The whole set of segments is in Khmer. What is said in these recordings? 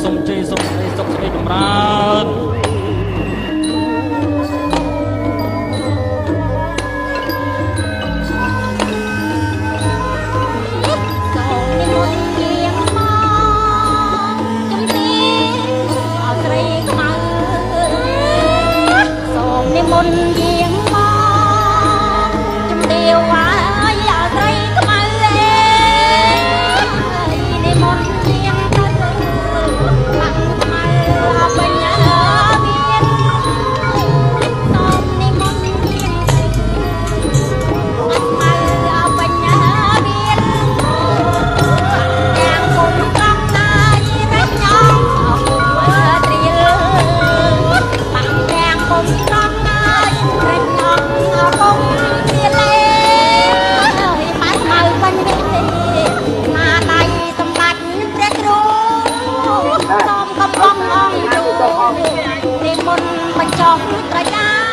សុំជ័យសុំសេចក្តីសុខសេចក្តីចម្រើនមុនយាងមកជំទាវហើយអត់ត្រីខ្មៅនេះមុនយាងទៅបាក់ខ្មៅអបញ្ញាមានសូមនេះមុនយាងទៅខ្មៅអបញ្ញាមានយ៉ាងគុំកំណាយរត់ញ៉ងអពុំត្រៀលបាក់យ៉ាងគុំកំរែកអងអពុំទៀតលេហើយបាត់មកបាញ់នេះណាដៃសម្បត្តិព្រះគ្រូសូមកំបងអងគ្រូនេះមុនបញ្ចុះត្រយា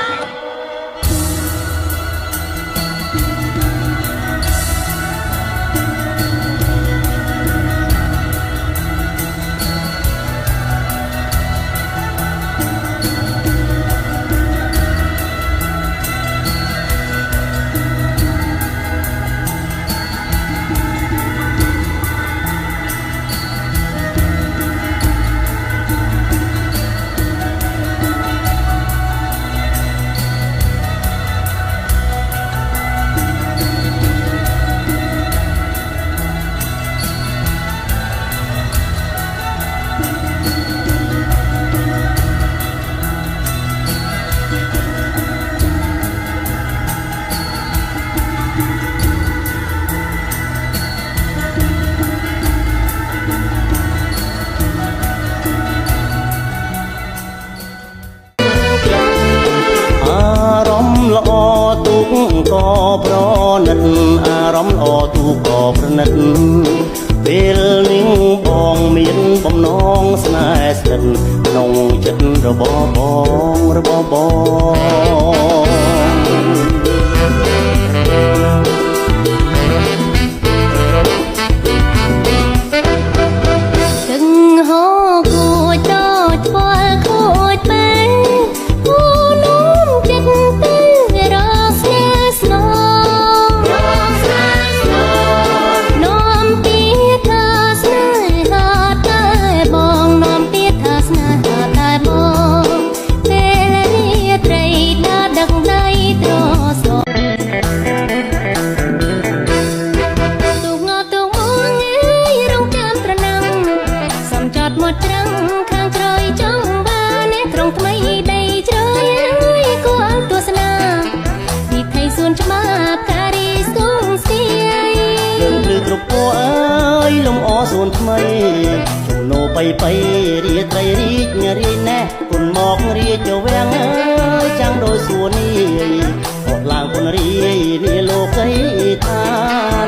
ក៏ប្រណិតអារម្មណ៍ល្អទូក៏ប្រណិតពេលនេះបងមានបំណងស្នេហ៍ស្និទ្ធក្នុងចិត្តរបស់បងលំអសួនថ្មីជំនោបៃរាត្រីរីករាយណែគុនមករាជវាំងអើយចាំងដោយសួននេះអត់ឡើងគុនរីនេះលោកីឋាន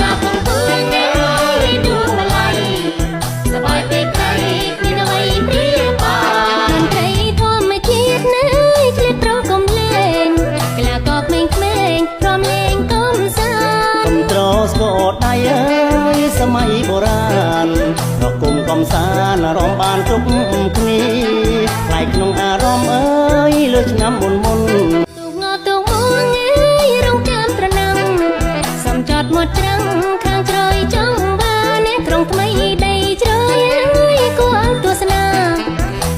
ណាកំពើងអើយទូម្លៃសបាយពេកក្រៃមានអ្វីព្រាបានត្រីធម្មជាតិណែឆ្លៀតប្រកុំលេងក្លាក៏ក្មេងៗព្រមលេងកំសាន្តកំត្រស្គរដៃអើយសម័យបុរាណរកគុំកំសាន្តអារម្មណ៍បានជប់គ្នាផ្លែកក្នុងអារម្មណ៍អើយលើឆ្នាំមុនទូងទូងអើយរងចាំត្រណាំសំចតមកច្រាំងខាងក្រោយចង់បានក្រុងថ្មីដីជ្រៅអើយគួរឲ្យទស្សនា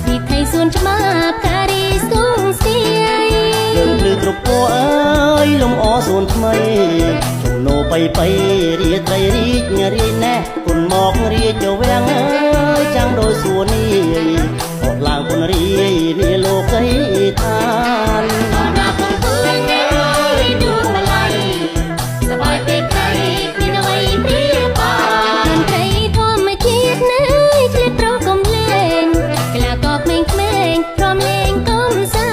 ពីថៃសួនច្បាប់ការីស្ទងស្ទាយលើកលើគ្រប់ពោអើយលំអសួនថ្មីជំនោបៃរាត្រីរីករាយណែគុនមករាជវាំងអើយចាំងដោយសួននេះអត់ឡើងគុនរីនេះលោកីឋានណាកំពើងអើយទូម្លៃសបាយពេកក្រៃមានអ្វីព្រាបានត្រីធម្មជាតិណែឆ្លៀតប្រកុំលេងក្លាក៏ក្មេងៗព្រមលេងកំសា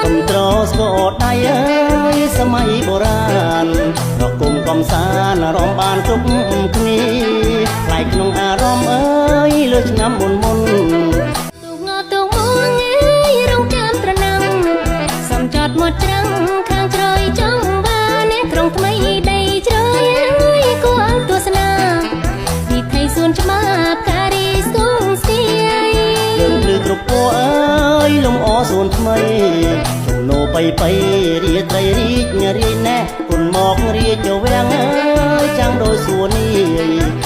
ន្តកំត្រស្គរដៃអើយសម័យបុរាណរកគុំកំសាន្តអារម្មណ៍បានជប់គ្នាផ្លែកក្នុងអារម្មណ៍អើយលើឆ្នាំមុនទូងទូងអើយរងចាំត្រណាំសំចតមកច្រាំងខាងក្រោយចង់បានក្រុងថ្មីដីជ្រៅអើយគួរឲ្យទស្សនាពីថៃសួនច្បាប់ការីស្ទងស្ទាយ នថ្មីជុំនោไปរៀត្រីរីកញ៉ារីណែគុនមករៀចវាំងអើយចាំងដោយសួននេះ